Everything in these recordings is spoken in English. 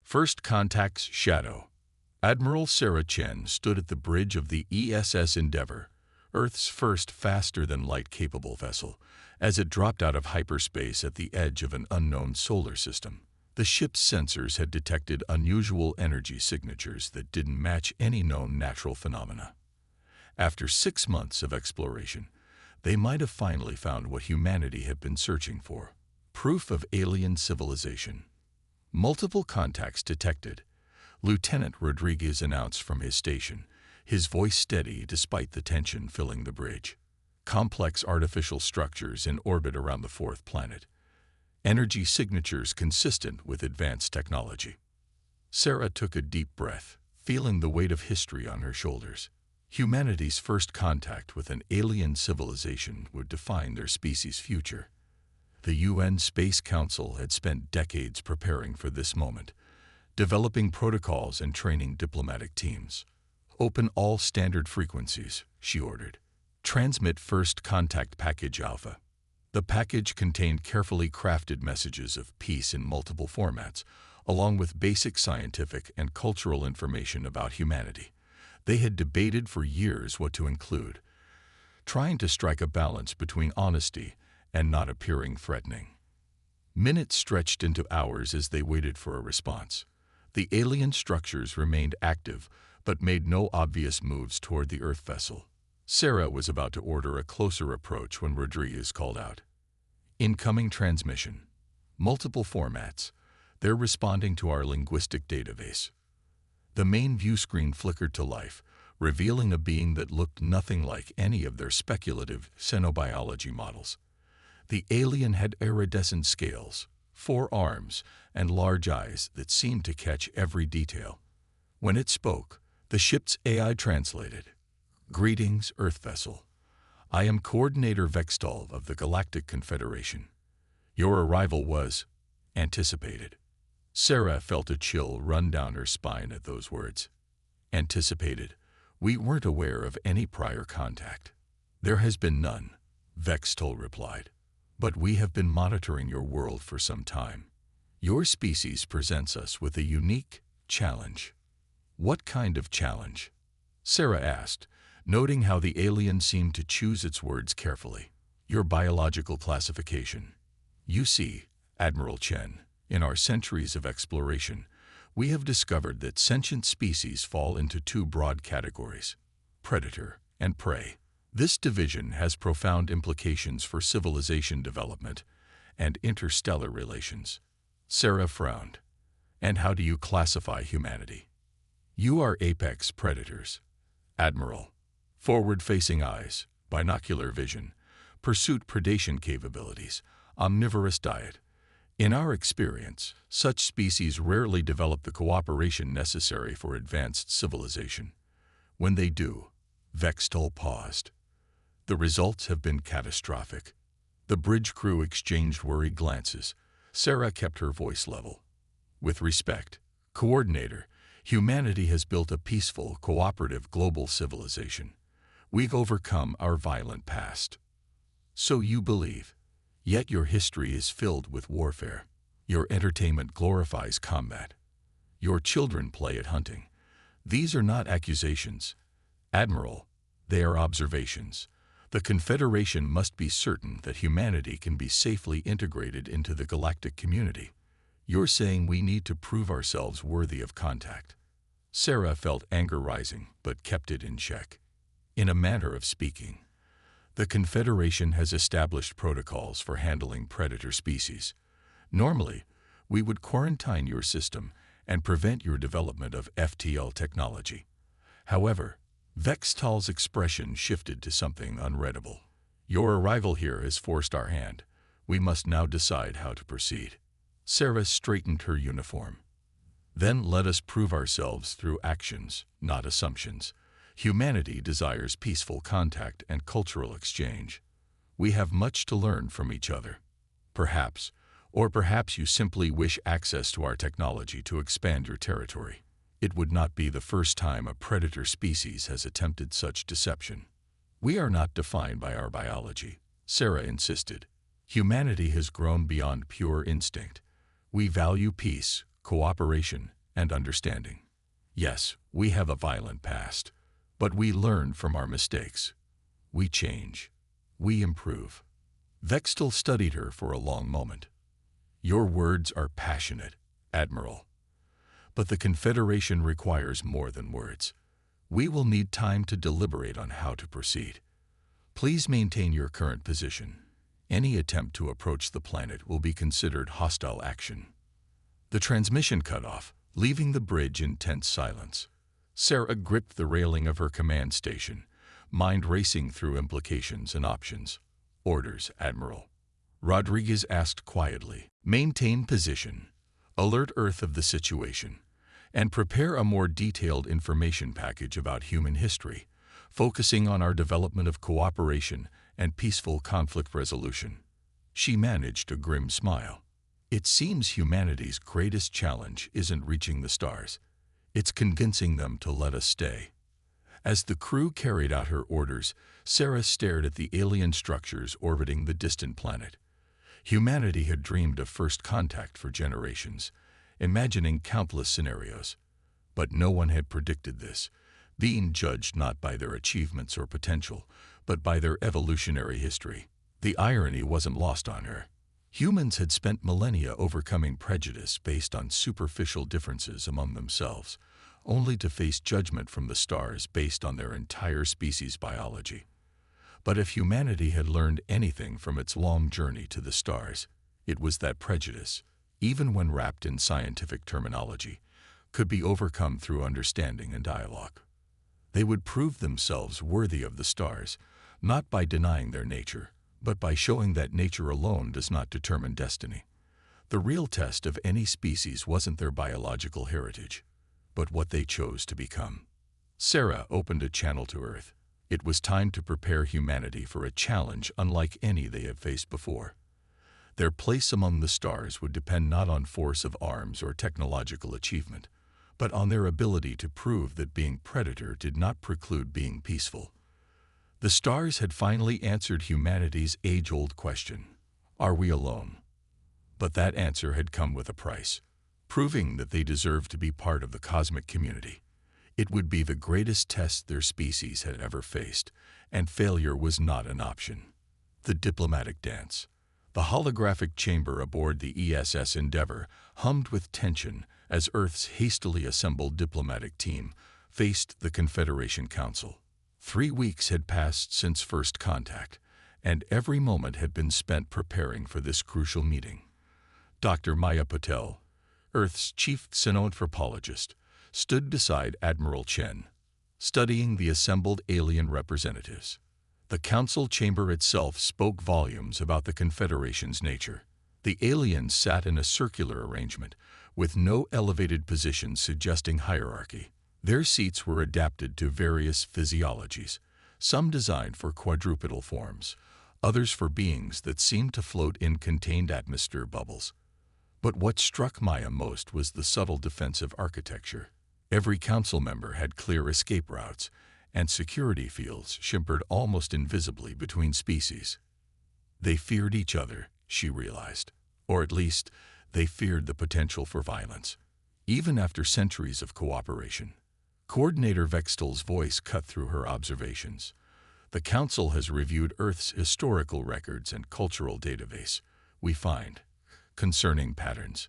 First Contact's Shadow. Admiral Sarah Chen stood at the bridge of the ESS Endeavour, Earth's first faster-than-light capable vessel, as it dropped out of hyperspace at the edge of an unknown solar system. The ship's sensors had detected unusual energy signatures that didn't match any known natural phenomena. After 6 months of exploration, they might have finally found what humanity had been searching for: proof of alien civilization. Multiple contacts detected, Lieutenant Rodriguez announced from his station, his voice steady despite the tension filling the bridge. Complex artificial structures in orbit around the fourth planet. Energy signatures consistent with advanced technology. Sarah took a deep breath, feeling the weight of history on her shoulders. Humanity's first contact with an alien civilization would define their species' future. The UN Space Council had spent decades preparing for this moment, developing protocols and training diplomatic teams. Open all standard frequencies, she ordered. Transmit First Contact Package Alpha. The package contained carefully crafted messages of peace in multiple formats, along with basic scientific and cultural information about humanity. They had debated for years what to include, trying to strike a balance between honesty and not appearing threatening. Minutes stretched into hours as they waited for a response. The alien structures remained active, but made no obvious moves toward the Earth vessel. Sarah was about to order a closer approach when Rodriguez called out. Incoming transmission. Multiple formats. They're responding to our linguistic database. The main view screen flickered to life, revealing a being that looked nothing like any of their speculative xenobiology models. The alien had iridescent scales, 4 arms, and large eyes that seemed to catch every detail. When it spoke, the ship's AI translated. Greetings, Earth vessel. I am Coordinator Vextal of the Galactic Confederation. Your arrival was anticipated. Sarah felt a chill run down her spine at those words. Anticipated. We weren't aware of any prior contact. There has been none, Vextal replied. But we have been monitoring your world for some time. Your species presents us with a unique challenge. What kind of challenge? Sarah asked, noting how the alien seemed to choose its words carefully. Your biological classification. You see, Admiral Chen, in our centuries of exploration, we have discovered that sentient species fall into 2 broad categories: predator and prey. This division has profound implications for civilization development and interstellar relations. Sarah frowned. And how do you classify humanity? You are apex predators. Admiral. Forward-facing eyes, binocular vision, pursuit predation capabilities, omnivorous diet. In our experience, such species rarely develop the cooperation necessary for advanced civilization. When they do, Vextal paused. The results have been catastrophic. The bridge crew exchanged worried glances. Sarah kept her voice level. With respect, Coordinator, humanity has built a peaceful, cooperative global civilization. We've overcome our violent past. So you believe. Yet your history is filled with warfare. Your entertainment glorifies combat. Your children play at hunting. These are not accusations, Admiral. They are observations. The Confederation must be certain that humanity can be safely integrated into the galactic community. You're saying we need to prove ourselves worthy of contact. Sarah felt anger rising, but kept it in check. In a manner of speaking, the Confederation has established protocols for handling predator species. Normally, we would quarantine your system and prevent your development of FTL technology. However, Vextal's expression shifted to something unreadable. Your arrival here has forced our hand. We must now decide how to proceed. Sarah straightened her uniform. Then let us prove ourselves through actions, not assumptions. Humanity desires peaceful contact and cultural exchange. We have much to learn from each other. Perhaps you simply wish access to our technology to expand your territory. It would not be the first time a predator species has attempted such deception. We are not defined by our biology, Sarah insisted. Humanity has grown beyond pure instinct. We value peace, cooperation, and understanding. Yes, we have a violent past, but we learn from our mistakes. We change. We improve. Vextel studied her for a long moment. Your words are passionate, Admiral. But the Confederation requires more than words. We will need time to deliberate on how to proceed. Please maintain your current position. Any attempt to approach the planet will be considered hostile action. The transmission cut off, leaving the bridge in tense silence. Sarah gripped the railing of her command station, mind racing through implications and options. Orders, Admiral. Rodriguez asked quietly. Maintain position. Alert Earth of the situation. And prepare a more detailed information package about human history, focusing on our development of cooperation and peaceful conflict resolution. She managed a grim smile. It seems humanity's greatest challenge isn't reaching the stars. It's convincing them to let us stay. As the crew carried out her orders, Sarah stared at the alien structures orbiting the distant planet. Humanity had dreamed of first contact for generations, imagining countless scenarios. But no one had predicted this, being judged not by their achievements or potential, but by their evolutionary history. The irony wasn't lost on her. Humans had spent millennia overcoming prejudice based on superficial differences among themselves, only to face judgment from the stars based on their entire species' biology. But if humanity had learned anything from its long journey to the stars, it was that prejudice, even when wrapped in scientific terminology, could be overcome through understanding and dialogue. They would prove themselves worthy of the stars, not by denying their nature, but by showing that nature alone does not determine destiny. The real test of any species wasn't their biological heritage, but what they chose to become. Sarah opened a channel to Earth. It was time to prepare humanity for a challenge unlike any they have faced before. Their place among the stars would depend not on force of arms or technological achievement, but on their ability to prove that being predator did not preclude being peaceful. The stars had finally answered humanity's age-old question, are we alone? But that answer had come with a price, proving that they deserved to be part of the cosmic community. It would be the greatest test their species had ever faced, and failure was not an option. The diplomatic dance. The holographic chamber aboard the ESS Endeavour hummed with tension as Earth's hastily assembled diplomatic team faced the Confederation Council. 3 weeks had passed since first contact, and every moment had been spent preparing for this crucial meeting. Dr. Maya Patel, Earth's chief xenoanthropologist, stood beside Admiral Chen, studying the assembled alien representatives. The council chamber itself spoke volumes about the Confederation's nature. The aliens sat in a circular arrangement, with no elevated positions suggesting hierarchy. Their seats were adapted to various physiologies, some designed for quadrupedal forms, others for beings that seemed to float in contained atmosphere bubbles. But what struck Maya most was the subtle defensive architecture. Every council member had clear escape routes, and security fields shimmered almost invisibly between species. They feared each other, she realized, or at least, they feared the potential for violence, even after centuries of cooperation. Coordinator Vextel's voice cut through her observations. The Council has reviewed Earth's historical records and cultural database. We find concerning patterns.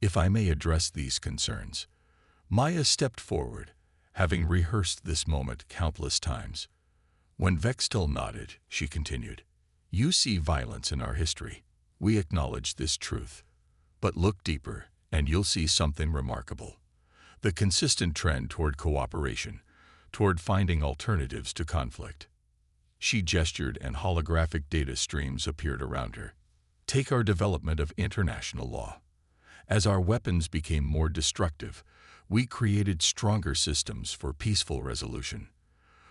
If I may address these concerns. Maya stepped forward, having rehearsed this moment countless times. When Vextel nodded, she continued, you see violence in our history. We acknowledge this truth. But look deeper, and you'll see something remarkable. The consistent trend toward cooperation, toward finding alternatives to conflict. She gestured and holographic data streams appeared around her. Take our development of international law. As our weapons became more destructive, we created stronger systems for peaceful resolution.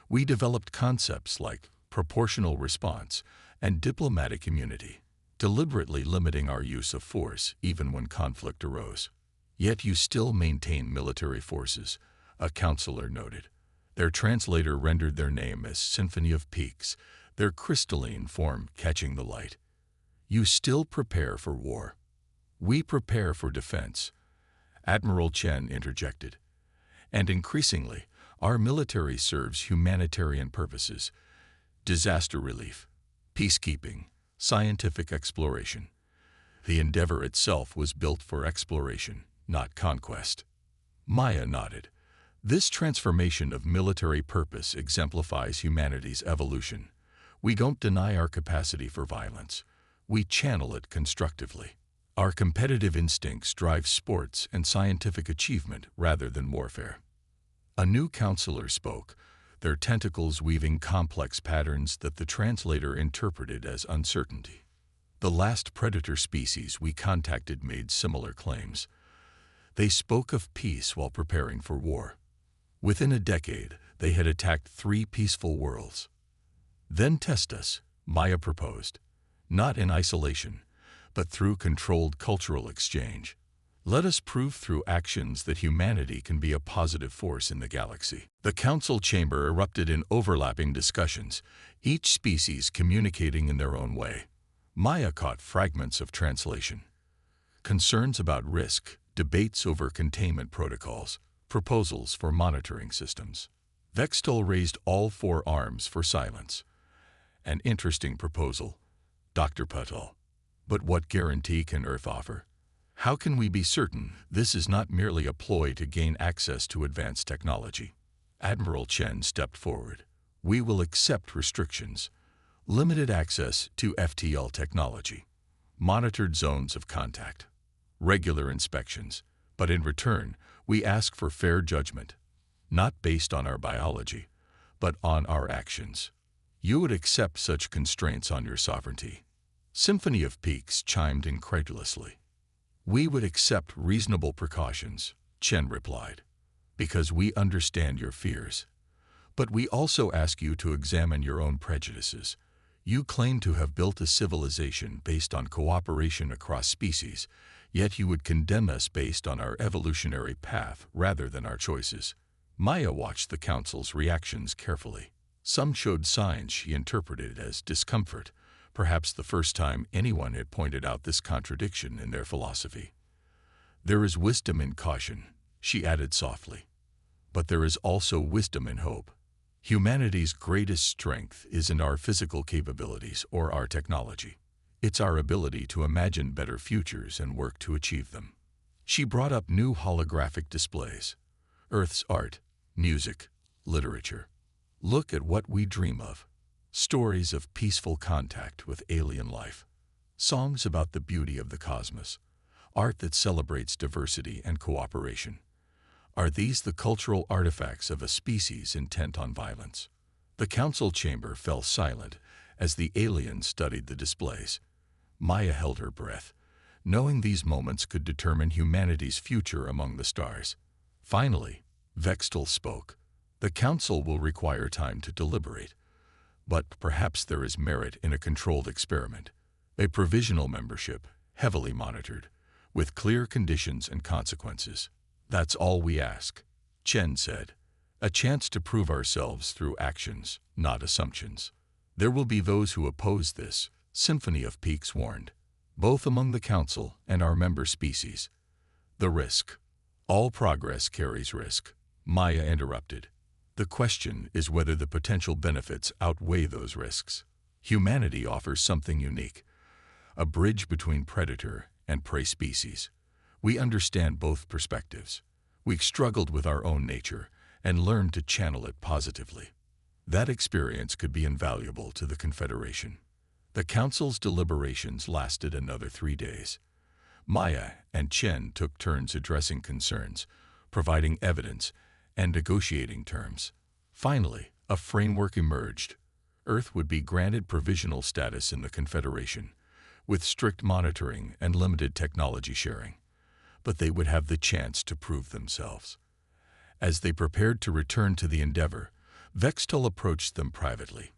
We developed concepts like proportional response and diplomatic immunity, deliberately limiting our use of force even when conflict arose. Yet you still maintain military forces, a counselor noted. Their translator rendered their name as Symphony of Peaks, their crystalline form catching the light. You still prepare for war. We prepare for defense. Admiral Chen interjected. And increasingly, our military serves humanitarian purposes: disaster relief, peacekeeping, scientific exploration. The Endeavor itself was built for exploration, not conquest. Maya nodded. This transformation of military purpose exemplifies humanity's evolution. We don't deny our capacity for violence. We channel it constructively. Our competitive instincts drive sports and scientific achievement rather than warfare. A new counselor spoke, their tentacles weaving complex patterns that the translator interpreted as uncertainty. The last predator species we contacted made similar claims. They spoke of peace while preparing for war. Within a decade, they had attacked 3 peaceful worlds. Then test us, Maya proposed, not in isolation, but through controlled cultural exchange. Let us prove through actions that humanity can be a positive force in the galaxy. The council chamber erupted in overlapping discussions, each species communicating in their own way. Maya caught fragments of translation. Concerns about risk, debates over containment protocols, proposals for monitoring systems. Vextol raised all 4 arms for silence. An interesting proposal, Dr. Patel. But what guarantee can Earth offer? How can we be certain this is not merely a ploy to gain access to advanced technology? Admiral Chen stepped forward. We will accept restrictions. Limited access to FTL technology. Monitored zones of contact. Regular inspections. But in return, we ask for fair judgment. Not based on our biology, but on our actions. You would accept such constraints on your sovereignty? Symphony of Peaks chimed incredulously. We would accept reasonable precautions, Chen replied, because we understand your fears. But we also ask you to examine your own prejudices. You claim to have built a civilization based on cooperation across species, yet you would condemn us based on our evolutionary path rather than our choices. Maya watched the council's reactions carefully. Some showed signs she interpreted as discomfort, perhaps the first time anyone had pointed out this contradiction in their philosophy. There is wisdom in caution, she added softly. But there is also wisdom in hope. Humanity's greatest strength isn't our physical capabilities or our technology. It's our ability to imagine better futures and work to achieve them. She brought up new holographic displays. Earth's art, music, literature. Look at what we dream of. Stories of peaceful contact with alien life. Songs about the beauty of the cosmos. Art that celebrates diversity and cooperation. Are these the cultural artifacts of a species intent on violence? The council chamber fell silent as the aliens studied the displays. Maya held her breath, knowing these moments could determine humanity's future among the stars. Finally, Vextol spoke. The council will require time to deliberate, but perhaps there is merit in a controlled experiment, a provisional membership, heavily monitored, with clear conditions and consequences. That's all we ask, Chen said. A chance to prove ourselves through actions, not assumptions. There will be those who oppose this, Symphony of Peaks warned, both among the council and our member species. The risk. All progress carries risk, Maya interrupted. The question is whether the potential benefits outweigh those risks. Humanity offers something unique, a bridge between predator and prey species. We understand both perspectives. We've struggled with our own nature and learned to channel it positively. That experience could be invaluable to the Confederation. The Council's deliberations lasted another 3 days. Maya and Chen took turns addressing concerns, providing evidence, and negotiating terms. Finally, a framework emerged. Earth would be granted provisional status in the Confederation, with strict monitoring and limited technology sharing. But they would have the chance to prove themselves. As they prepared to return to the Endeavor, Vextol approached them privately.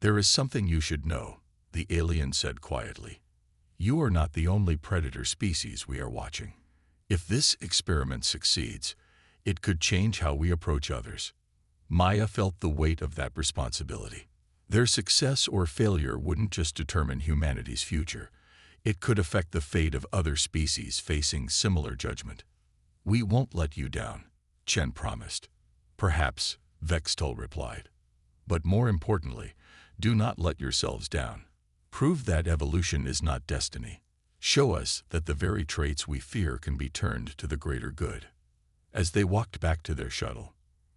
"There is something you should know," the alien said quietly. "You are not the only predator species we are watching. If this experiment succeeds, it could change how we approach others." Maya felt the weight of that responsibility. Their success or failure wouldn't just determine humanity's future. It could affect the fate of other species facing similar judgment. "We won't let you down," Chen promised. "Perhaps," Vextol replied. "But more importantly, do not let yourselves down. Prove that evolution is not destiny. Show us that the very traits we fear can be turned to the greater good." As they walked back to their shuttle,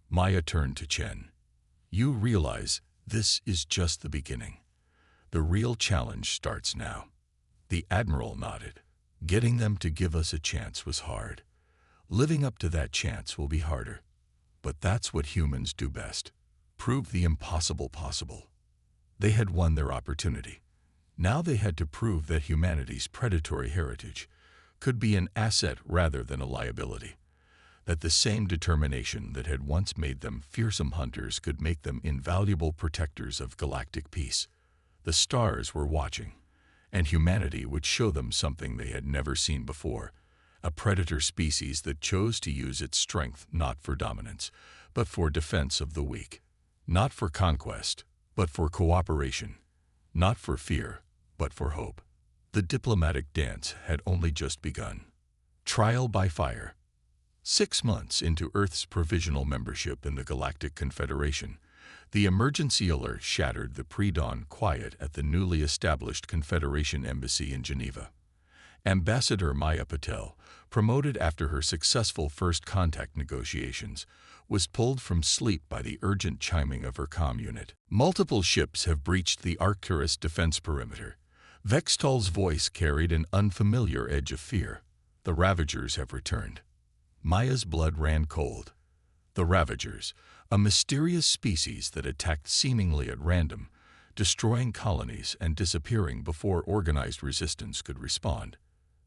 Maya turned to Chen. "You realize this is just the beginning. The real challenge starts now." The Admiral nodded. "Getting them to give us a chance was hard. Living up to that chance will be harder. But that's what humans do best. Prove the impossible possible." They had won their opportunity. Now they had to prove that humanity's predatory heritage could be an asset rather than a liability. That the same determination that had once made them fearsome hunters could make them invaluable protectors of galactic peace. The stars were watching, and humanity would show them something they had never seen before, a predator species that chose to use its strength not for dominance, but for defense of the weak. Not for conquest, but for cooperation. Not for fear, but for hope. The diplomatic dance had only just begun. Trial by fire. 6 months into Earth's provisional membership in the Galactic Confederation, the emergency alert shattered the pre-dawn quiet at the newly established Confederation Embassy in Geneva. Ambassador Maya Patel, promoted after her successful first contact negotiations, was pulled from sleep by the urgent chiming of her comm unit. "Multiple ships have breached the Arcturus defense perimeter." Vextol's voice carried an unfamiliar edge of fear. "The Ravagers have returned." Maya's blood ran cold. The Ravagers, a mysterious species that attacked seemingly at random, destroying colonies and disappearing before organized resistance could respond.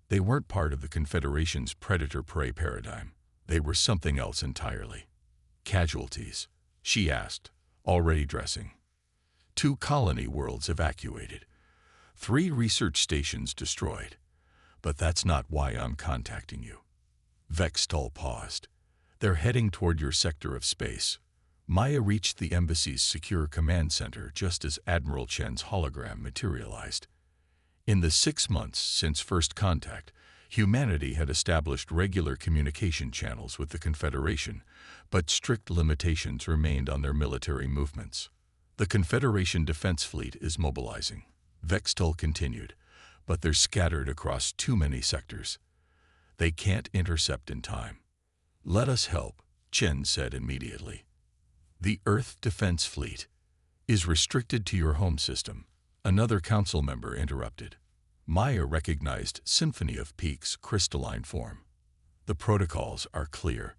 They weren't part of the Confederation's predator-prey paradigm. They were something else entirely. "Casualties?" she asked, already dressing. 2 colony worlds evacuated. 3 research stations destroyed. "But that's not why I'm contacting you." Vextol paused. "They're heading toward your sector of space." Maya reached the embassy's secure command center just as Admiral Chen's hologram materialized. In the 6 months since first contact, humanity had established regular communication channels with the Confederation, but strict limitations remained on their military movements. "The Confederation Defense Fleet is mobilizing," Vextol continued, "but they're scattered across too many sectors. They can't intercept in time." "Let us help," Chen said immediately. "The Earth Defense Fleet is restricted to your home system," another council member interrupted. Maya recognized Symphony of Peaks' crystalline form. "The protocols are clear."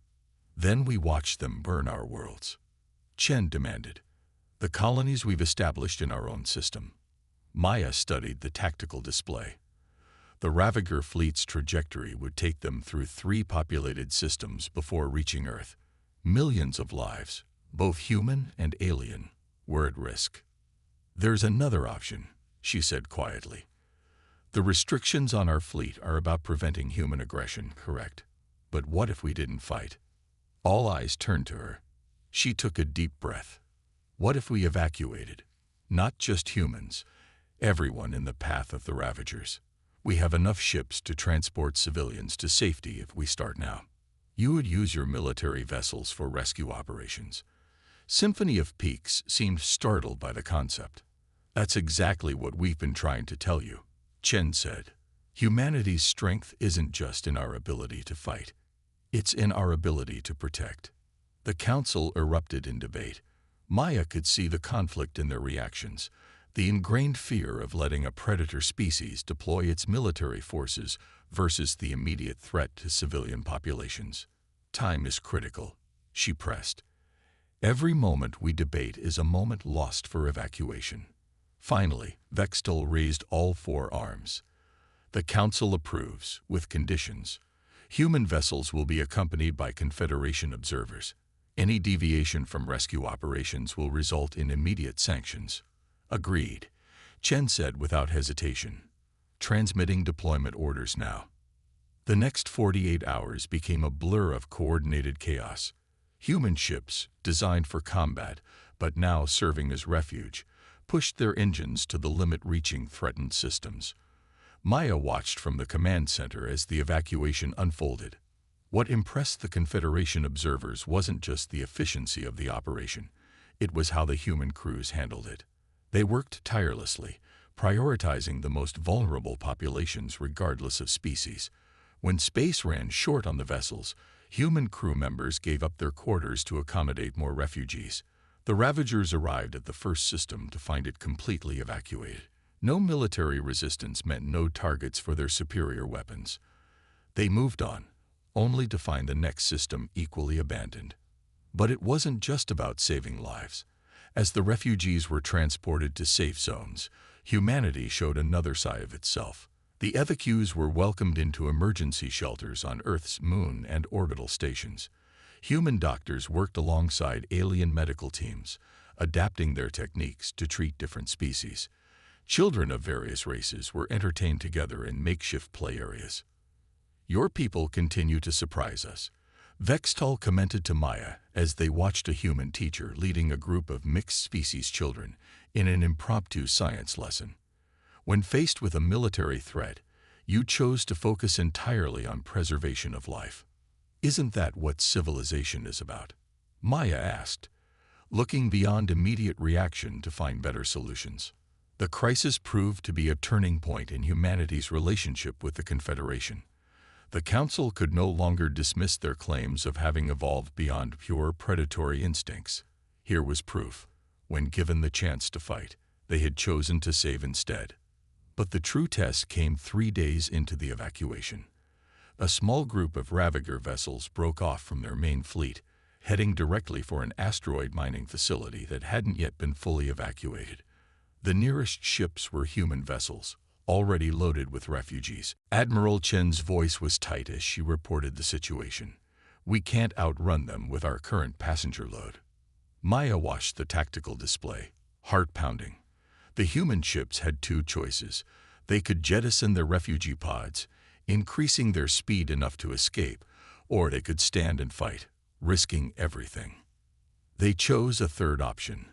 "Then we watch them burn our worlds," Chen demanded. "The colonies we've established in our own system." Maya studied the tactical display. The Ravager fleet's trajectory would take them through 3 populated systems before reaching Earth. Millions of lives, both human and alien, were at risk. "There's another option," she said quietly. "The restrictions on our fleet are about preventing human aggression, correct? But what if we didn't fight?" All eyes turned to her. She took a deep breath. "What if we evacuated? Not just humans, everyone in the path of the Ravagers. We have enough ships to transport civilians to safety if we start now. You would use your military vessels for rescue operations." Symphony of Peaks seemed startled by the concept. "That's exactly what we've been trying to tell you," Chen said. "Humanity's strength isn't just in our ability to fight. It's in our ability to protect." The council erupted in debate. Maya could see the conflict in their reactions, the ingrained fear of letting a predator species deploy its military forces versus the immediate threat to civilian populations. "Time is critical," she pressed. "Every moment we debate is a moment lost for evacuation." Finally, Vextol raised all 4 arms. "The Council approves, with conditions. Human vessels will be accompanied by Confederation observers. Any deviation from rescue operations will result in immediate sanctions." "Agreed," Chen said without hesitation. "Transmitting deployment orders now." The next 48 hours became a blur of coordinated chaos. Human ships, designed for combat, but now serving as refuge, pushed their engines to the limit reaching threatened systems. Maya watched from the command center as the evacuation unfolded. What impressed the Confederation observers wasn't just the efficiency of the operation, it was how the human crews handled it. They worked tirelessly, prioritizing the most vulnerable populations regardless of species. When space ran short on the vessels, human crew members gave up their quarters to accommodate more refugees. The Ravagers arrived at the first system to find it completely evacuated. No military resistance meant no targets for their superior weapons. They moved on, only to find the next system equally abandoned. But it wasn't just about saving lives. As the refugees were transported to safe zones, humanity showed another side of itself. The evacuees were welcomed into emergency shelters on Earth's moon and orbital stations. Human doctors worked alongside alien medical teams, adapting their techniques to treat different species. Children of various races were entertained together in makeshift play areas. "Your people continue to surprise us," Vextal commented to Maya as they watched a human teacher leading a group of mixed-species children in an impromptu science lesson. "When faced with a military threat, you chose to focus entirely on preservation of life. Isn't that what civilization is about?" Maya asked, looking beyond immediate reaction to find better solutions. The crisis proved to be a turning point in humanity's relationship with the Confederation. The Council could no longer dismiss their claims of having evolved beyond pure predatory instincts. Here was proof. When given the chance to fight, they had chosen to save instead. But the true test came 3 days into the evacuation. A small group of Ravager vessels broke off from their main fleet, heading directly for an asteroid mining facility that hadn't yet been fully evacuated. The nearest ships were human vessels, already loaded with refugees. Admiral Chen's voice was tight as she reported the situation. "We can't outrun them with our current passenger load." Maya watched the tactical display, heart-pounding. The human ships had 2 choices. They could jettison their refugee pods, increasing their speed enough to escape, or they could stand and fight, risking everything. They chose a third option.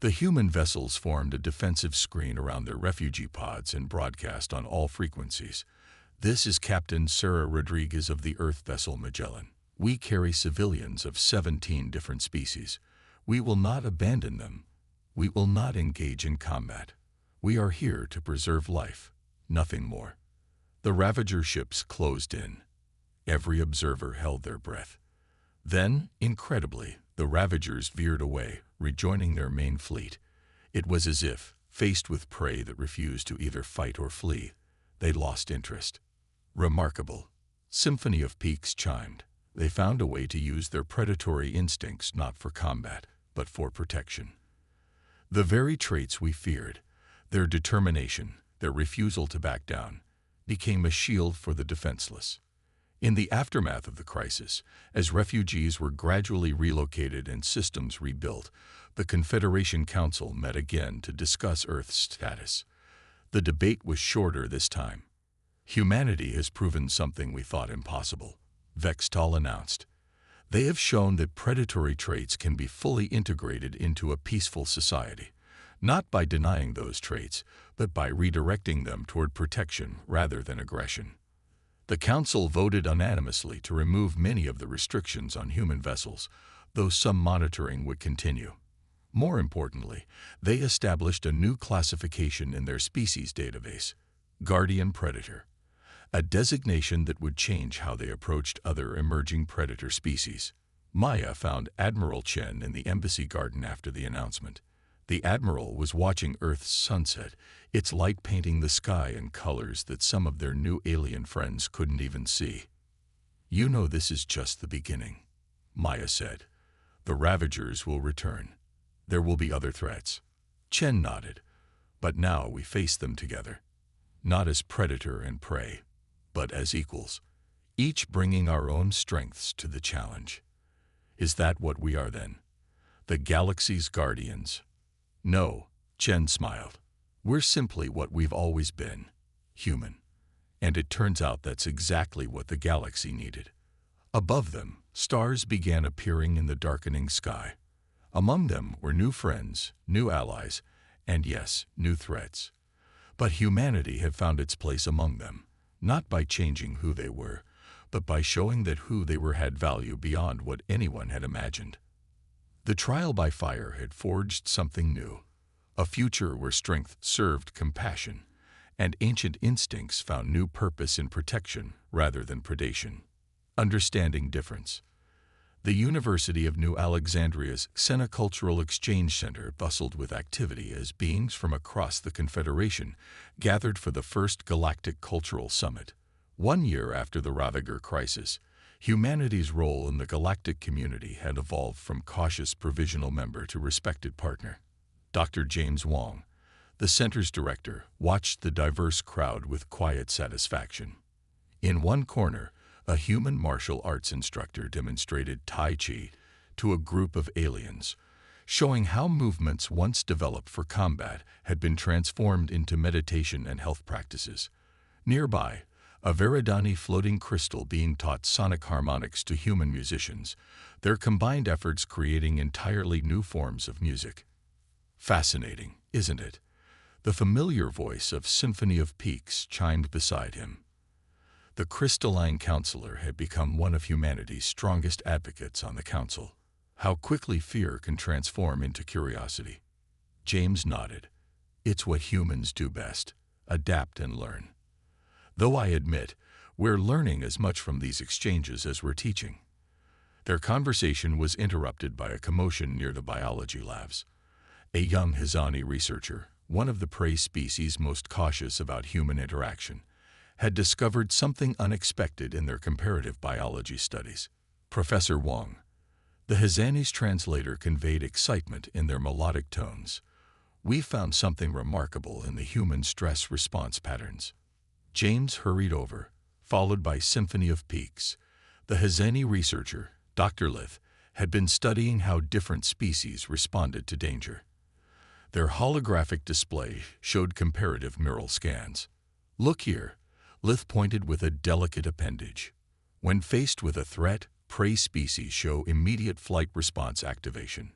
The human vessels formed a defensive screen around their refugee pods and broadcast on all frequencies. "This is Captain Sarah Rodriguez of the Earth vessel Magellan. We carry civilians of 17 different species. We will not abandon them. We will not engage in combat. We are here to preserve life, nothing more." The Ravager ships closed in. Every observer held their breath. Then, incredibly, the Ravagers veered away, rejoining their main fleet. It was as if, faced with prey that refused to either fight or flee, they lost interest. Remarkable. Symphony of Peaks chimed. They found a way to use their predatory instincts not for combat, but for protection. The very traits we feared, their determination, their refusal to back down, became a shield for the defenseless. In the aftermath of the crisis, as refugees were gradually relocated and systems rebuilt, the Confederation Council met again to discuss Earth's status. The debate was shorter this time. "Humanity has proven something we thought impossible," Vextal announced. "They have shown that predatory traits can be fully integrated into a peaceful society, not by denying those traits, but by redirecting them toward protection rather than aggression." The Council voted unanimously to remove many of the restrictions on human vessels, though some monitoring would continue. More importantly, they established a new classification in their species database, Guardian Predator, a designation that would change how they approached other emerging predator species. Maya found Admiral Chen in the embassy garden after the announcement. The Admiral was watching Earth's sunset, its light painting the sky in colors that some of their new alien friends couldn't even see. "You know this is just the beginning," Maya said. "The Ravagers will return. There will be other threats." Chen nodded. "But now we face them together. Not as predator and prey, but as equals, each bringing our own strengths to the challenge." "Is that what we are then? The galaxy's guardians?" "No," Chen smiled. "We're simply what we've always been, human. And it turns out that's exactly what the galaxy needed." Above them, stars began appearing in the darkening sky. Among them were new friends, new allies, and yes, new threats. But humanity had found its place among them, not by changing who they were, but by showing that who they were had value beyond what anyone had imagined. The trial by fire had forged something new, a future where strength served compassion, and ancient instincts found new purpose in protection rather than predation. Understanding difference. The University of New Alexandria's Xenocultural Exchange Center bustled with activity as beings from across the Confederation gathered for the first Galactic Cultural Summit. 1 year after the Ravager crisis, humanity's role in the galactic community had evolved from cautious provisional member to respected partner. Dr. James Wong, the center's director, watched the diverse crowd with quiet satisfaction. In one corner, a human martial arts instructor demonstrated Tai Chi to a group of aliens, showing how movements once developed for combat had been transformed into meditation and health practices. Nearby, a Veridani floating crystal being taught sonic harmonics to human musicians, their combined efforts creating entirely new forms of music. Fascinating, isn't it? The familiar voice of Symphony of Peaks chimed beside him. The crystalline counselor had become one of humanity's strongest advocates on the council. How quickly fear can transform into curiosity. James nodded. It's what humans do best, adapt and learn. Though I admit, we're learning as much from these exchanges as we're teaching. Their conversation was interrupted by a commotion near the biology labs. A young Hizani researcher, one of the prey species most cautious about human interaction, had discovered something unexpected in their comparative biology studies. Professor Wong, the Hizani's translator, conveyed excitement in their melodic tones. We found something remarkable in the human stress response patterns. James hurried over, followed by Symphony of Peaks. The Hizani researcher, Dr. Lith, had been studying how different species responded to danger. Their holographic display showed comparative neural scans. Look here, Lith pointed with a delicate appendage. When faced with a threat, prey species show immediate flight response activation.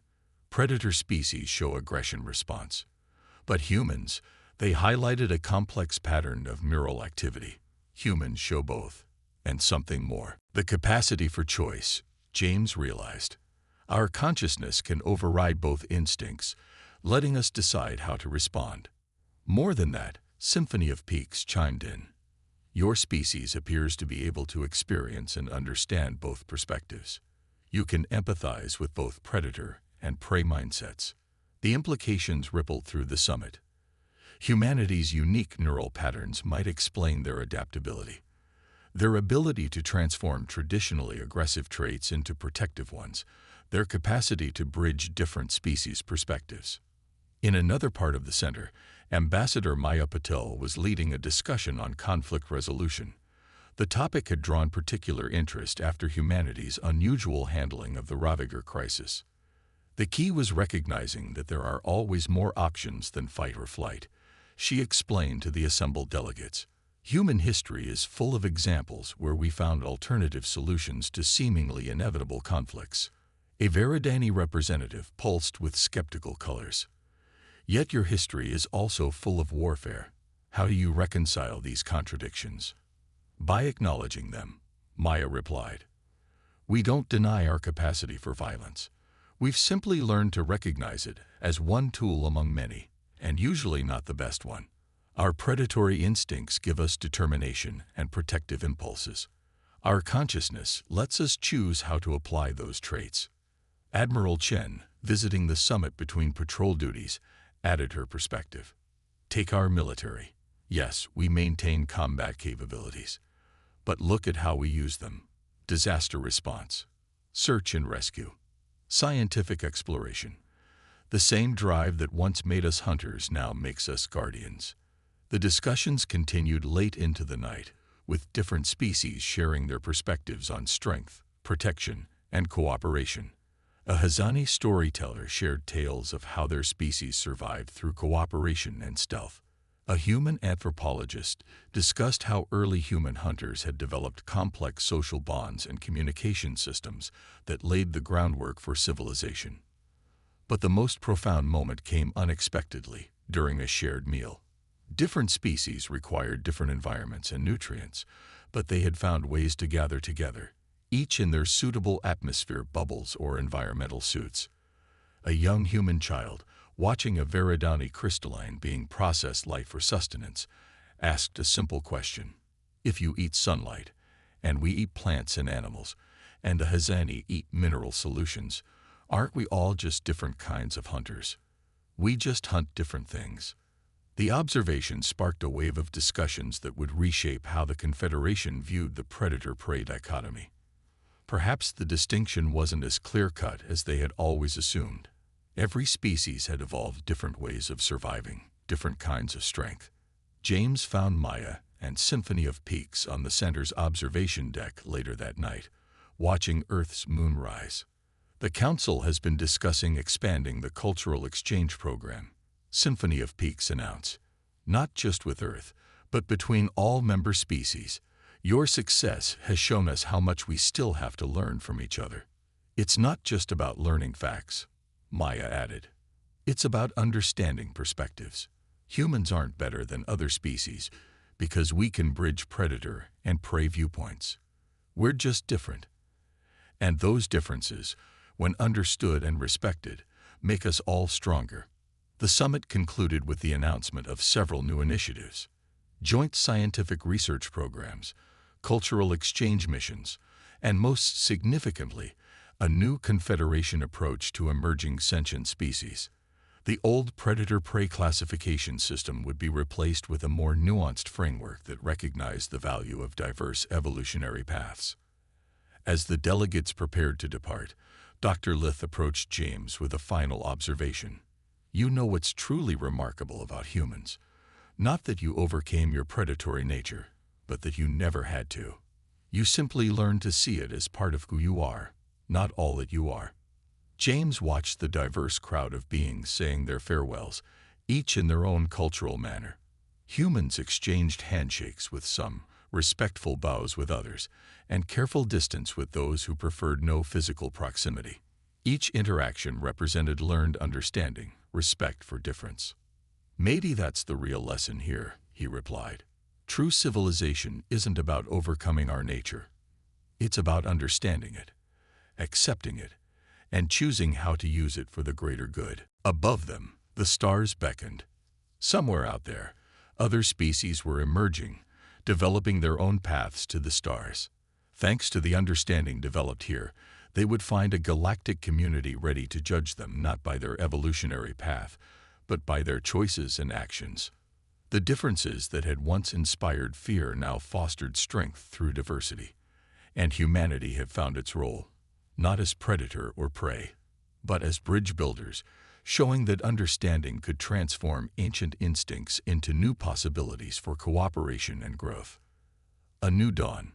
Predator species show aggression response. But humans, they highlighted a complex pattern of neural activity. Humans show both, and something more. The capacity for choice, James realized. Our consciousness can override both instincts, letting us decide how to respond. More than that, Symphony of Peaks chimed in. Your species appears to be able to experience and understand both perspectives. You can empathize with both predator and prey mindsets. The implications rippled through the summit. Humanity's unique neural patterns might explain their adaptability. Their ability to transform traditionally aggressive traits into protective ones, their capacity to bridge different species perspectives. In another part of the center, Ambassador Maya Patel was leading a discussion on conflict resolution. The topic had drawn particular interest after humanity's unusual handling of the Ravager crisis. The key was recognizing that there are always more options than fight or flight. She explained to the assembled delegates, human history is full of examples where we found alternative solutions to seemingly inevitable conflicts. A Veridani representative pulsed with skeptical colors. Yet your history is also full of warfare. How do you reconcile these contradictions? By acknowledging them, Maya replied. We don't deny our capacity for violence. We've simply learned to recognize it as one tool among many, and usually not the best one. Our predatory instincts give us determination and protective impulses. Our consciousness lets us choose how to apply those traits. Admiral Chen, visiting the summit between patrol duties, added her perspective. Take our military. Yes, we maintain combat capabilities. But look at how we use them. Disaster response, search and rescue, scientific exploration. The same drive that once made us hunters now makes us guardians. The discussions continued late into the night, with different species sharing their perspectives on strength, protection, and cooperation. A Hizani storyteller shared tales of how their species survived through cooperation and stealth. A human anthropologist discussed how early human hunters had developed complex social bonds and communication systems that laid the groundwork for civilization. But the most profound moment came unexpectedly during a shared meal. Different species required different environments and nutrients, but they had found ways to gather together, each in their suitable atmosphere bubbles or environmental suits. A young human child, watching a Veridani crystalline being processed life for sustenance, asked a simple question. If you eat sunlight, and we eat plants and animals, and the Hazani eat mineral solutions, aren't we all just different kinds of hunters? We just hunt different things. The observation sparked a wave of discussions that would reshape how the Confederation viewed the predator-prey dichotomy. Perhaps the distinction wasn't as clear-cut as they had always assumed. Every species had evolved different ways of surviving, different kinds of strength. James found Maya and Symphony of Peaks on the center's observation deck later that night, watching Earth's moon rise. The Council has been discussing expanding the cultural exchange program, Symphony of Peaks announced. Not just with Earth, but between all member species. Your success has shown us how much we still have to learn from each other. It's not just about learning facts, Maya added. It's about understanding perspectives. Humans aren't better than other species because we can bridge predator and prey viewpoints. We're just different. And those differences, when understood and respected, make us all stronger. The summit concluded with the announcement of several new initiatives: joint scientific research programs, cultural exchange missions, and most significantly, a new Confederation approach to emerging sentient species. The old predator-prey classification system would be replaced with a more nuanced framework that recognized the value of diverse evolutionary paths. As the delegates prepared to depart, Dr. Lith approached James with a final observation. You know what's truly remarkable about humans. Not that you overcame your predatory nature, but that you never had to. You simply learned to see it as part of who you are, not all that you are. James watched the diverse crowd of beings saying their farewells, each in their own cultural manner. Humans exchanged handshakes with some, respectful bows with others, and careful distance with those who preferred no physical proximity. Each interaction represented learned understanding, respect for difference. Maybe that's the real lesson here, he replied. True civilization isn't about overcoming our nature. It's about understanding it, accepting it, and choosing how to use it for the greater good. Above them, the stars beckoned. Somewhere out there, other species were emerging, developing their own paths to the stars. Thanks to the understanding developed here, they would find a galactic community ready to judge them not by their evolutionary path, but by their choices and actions. The differences that had once inspired fear now fostered strength through diversity, and humanity had found its role, not as predator or prey, but as bridge builders, showing that understanding could transform ancient instincts into new possibilities for cooperation and growth. A new dawn.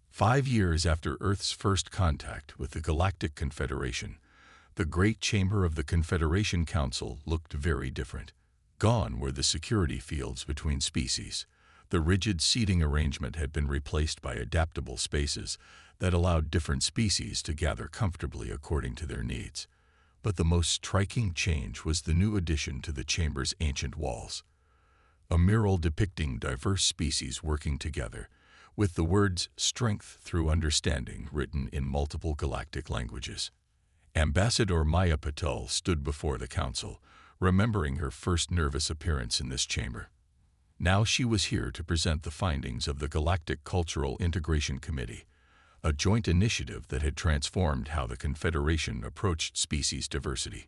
5 years after Earth's first contact with the Galactic Confederation, the Great Chamber of the Confederation Council looked very different. Gone were the security fields between species. The rigid seating arrangement had been replaced by adaptable spaces that allowed different species to gather comfortably according to their needs. But the most striking change was the new addition to the chamber's ancient walls. A mural depicting diverse species working together, with the words "strength through understanding" written in multiple galactic languages. Ambassador Maya Patel stood before the council, remembering her first nervous appearance in this chamber. Now she was here to present the findings of the Galactic Cultural Integration Committee, a joint initiative that had transformed how the Confederation approached species diversity.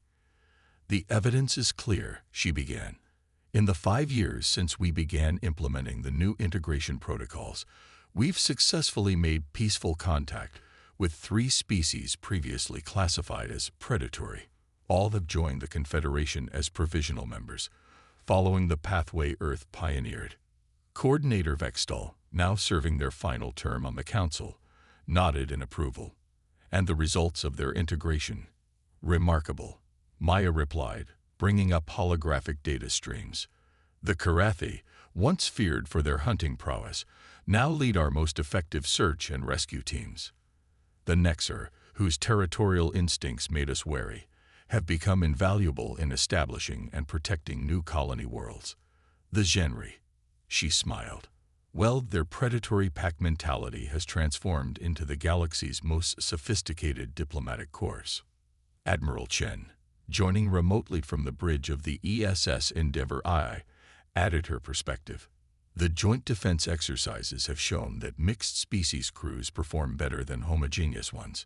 The evidence is clear, she began. In the 5 years since we began implementing the new integration protocols, we've successfully made peaceful contact with 3 species previously classified as predatory. All have joined the Confederation as provisional members, following the pathway Earth pioneered. Coordinator Vextal, now serving their final term on the Council, nodded in approval. And the results of their integration? Remarkable, Maya replied, bringing up holographic data streams. The Karathi, once feared for their hunting prowess, now lead our most effective search and rescue teams. The Nexer, whose territorial instincts made us wary, have become invaluable in establishing and protecting new colony worlds. The Genri, she smiled, Well, their predatory pack mentality has transformed into the galaxy's most sophisticated diplomatic corps. Admiral Chen, joining remotely from the bridge of the ESS Endeavour I, added her perspective. The joint defense exercises have shown that mixed species crews perform better than homogeneous ones.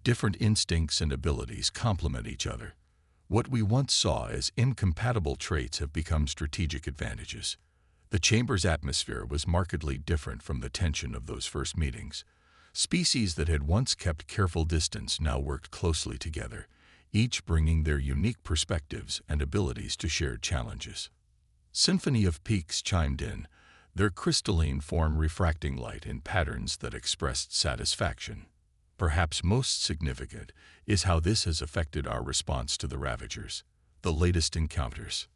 Different instincts and abilities complement each other. What we once saw as incompatible traits have become strategic advantages. The chamber's atmosphere was markedly different from the tension of those first meetings. Species that had once kept careful distance now worked closely together, each bringing their unique perspectives and abilities to shared challenges. Symphony of Peaks chimed in, their crystalline form refracting light in patterns that expressed satisfaction. Perhaps most significant is how this has affected our response to the Ravagers, the latest encounters.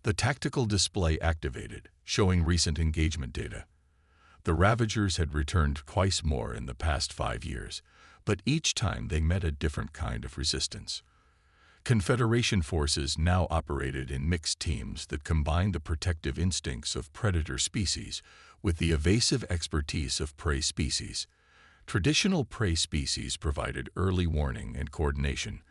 The tactical display activated, showing recent engagement data. The Ravagers had returned twice more in the past 5 years, but each time they met a different kind of resistance. Confederation forces now operated in mixed teams that combined the protective instincts of predator species with the evasive expertise of prey species. Traditional prey species provided early warning and coordination,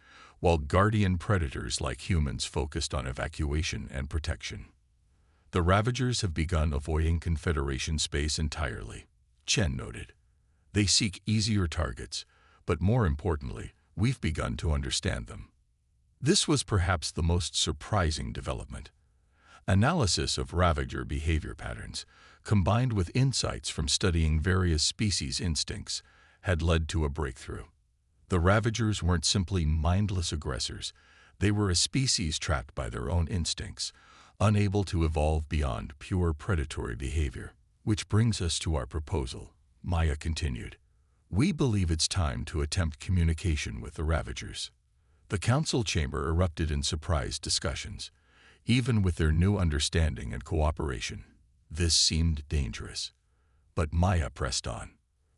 while guardian predators like humans focused on evacuation and protection. The Ravagers have begun avoiding Confederation space entirely, Chen noted. They seek easier targets, but more importantly, we've begun to understand them. This was perhaps the most surprising development. Analysis of Ravager behavior patterns, combined with insights from studying various species' instincts, had led to a breakthrough. The Ravagers weren't simply mindless aggressors, they were a species trapped by their own instincts, unable to evolve beyond pure predatory behavior. Which brings us to our proposal, Maya continued. We believe it's time to attempt communication with the Ravagers. The council chamber erupted in surprised discussions. Even with their new understanding and cooperation, this seemed dangerous. But Maya pressed on.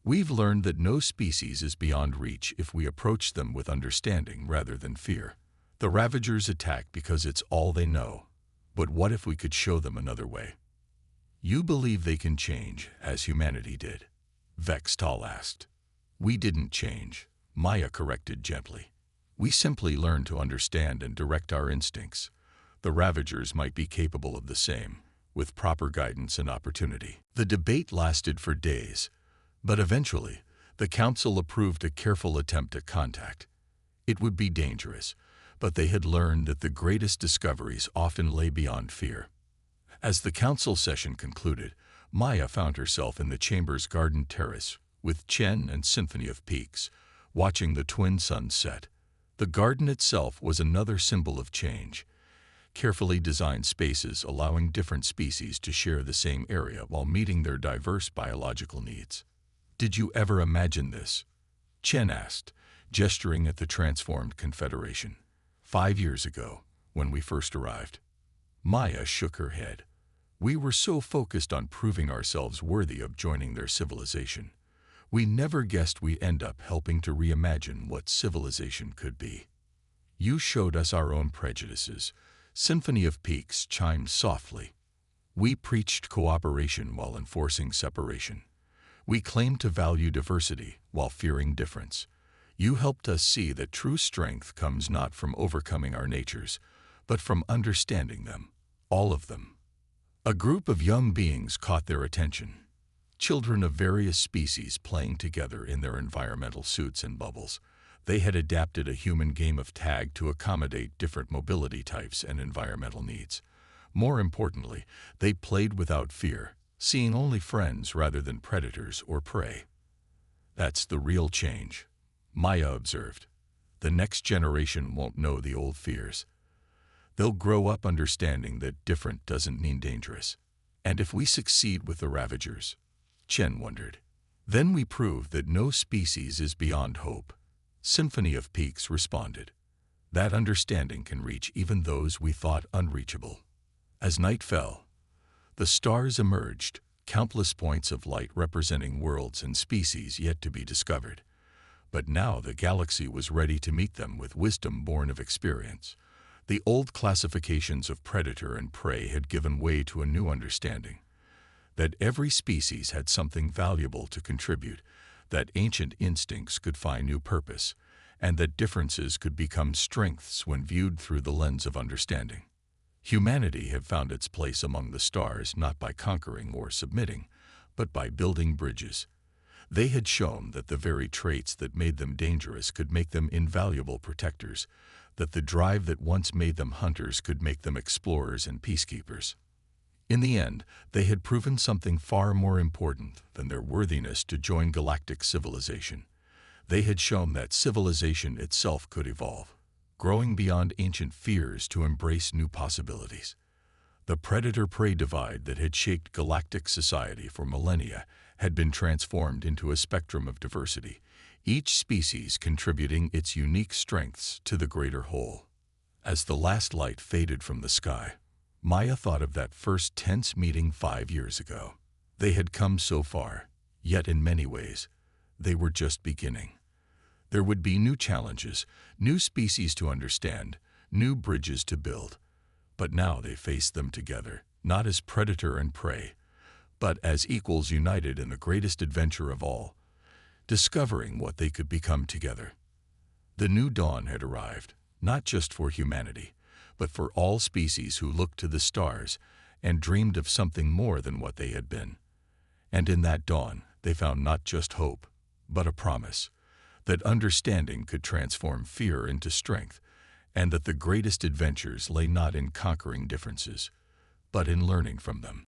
We've learned that no species is beyond reach if we approach them with understanding rather than fear. The Ravagers attack because it's all they know. But what if we could show them another way? You believe they can change, as humanity did? Vextal asked. We didn't change, Maya corrected gently. We simply learned to understand and direct our instincts. The Ravagers might be capable of the same, with proper guidance and opportunity. The debate lasted for days, but eventually, the council approved a careful attempt at contact. It would be dangerous, but they had learned that the greatest discoveries often lay beyond fear. As the council session concluded, Maya found herself in the chamber's garden terrace with Chen and Symphony of Peaks, watching the twin suns set. The garden itself was another symbol of change. Carefully designed spaces allowing different species to share the same area while meeting their diverse biological needs. Did you ever imagine this? Chen asked, gesturing at the transformed Confederation. 5 years ago, when we first arrived. Maya shook her head. We were so focused on proving ourselves worthy of joining their civilization. We never guessed we'd end up helping to reimagine what civilization could be. You showed us our own prejudices. Symphony of Peaks chimed softly. We preached cooperation while enforcing separation. We claimed to value diversity while fearing difference. You helped us see that true strength comes not from overcoming our natures, but from understanding them, all of them. A group of young beings caught their attention. Children of various species playing together in their environmental suits and bubbles. They had adapted a human game of tag to accommodate different mobility types and environmental needs. More importantly, they played without fear, seeing only friends rather than predators or prey. That's the real change, Maya observed. The next generation won't know the old fears. They'll grow up understanding that different doesn't mean dangerous. And if we succeed with the Ravagers, Chen wondered, then we prove that no species is beyond hope. Symphony of Peaks responded. That understanding can reach even those we thought unreachable. As night fell, the stars emerged, countless points of light representing worlds and species yet to be discovered. But now the galaxy was ready to meet them with wisdom born of experience. The old classifications of predator and prey had given way to a new understanding. that every species had something valuable to contribute, that ancient instincts could find new purpose, and that differences could become strengths when viewed through the lens of understanding. Humanity had found its place among the stars not by conquering or submitting, but by building bridges. They had shown that the very traits that made them dangerous could make them invaluable protectors, that the drive that once made them hunters could make them explorers and peacekeepers. In the end, they had proven something far more important than their worthiness to join galactic civilization. They had shown that civilization itself could evolve, growing beyond ancient fears to embrace new possibilities. The predator-prey divide that had shaped galactic society for millennia had been transformed into a spectrum of diversity, each species contributing its unique strengths to the greater whole. As the last light faded from the sky, Maya thought of that first tense meeting 5 years ago. They had come so far, yet in many ways, they were just beginning. There would be new challenges, new species to understand, new bridges to build. But now they faced them together, not as predator and prey, but as equals united in the greatest adventure of all, discovering what they could become together. The new dawn had arrived, not just for humanity, but for all species who looked to the stars and dreamed of something more than what they had been. And in that dawn, they found not just hope, but a promise that understanding could transform fear into strength, and that the greatest adventures lay not in conquering differences, but in learning from them.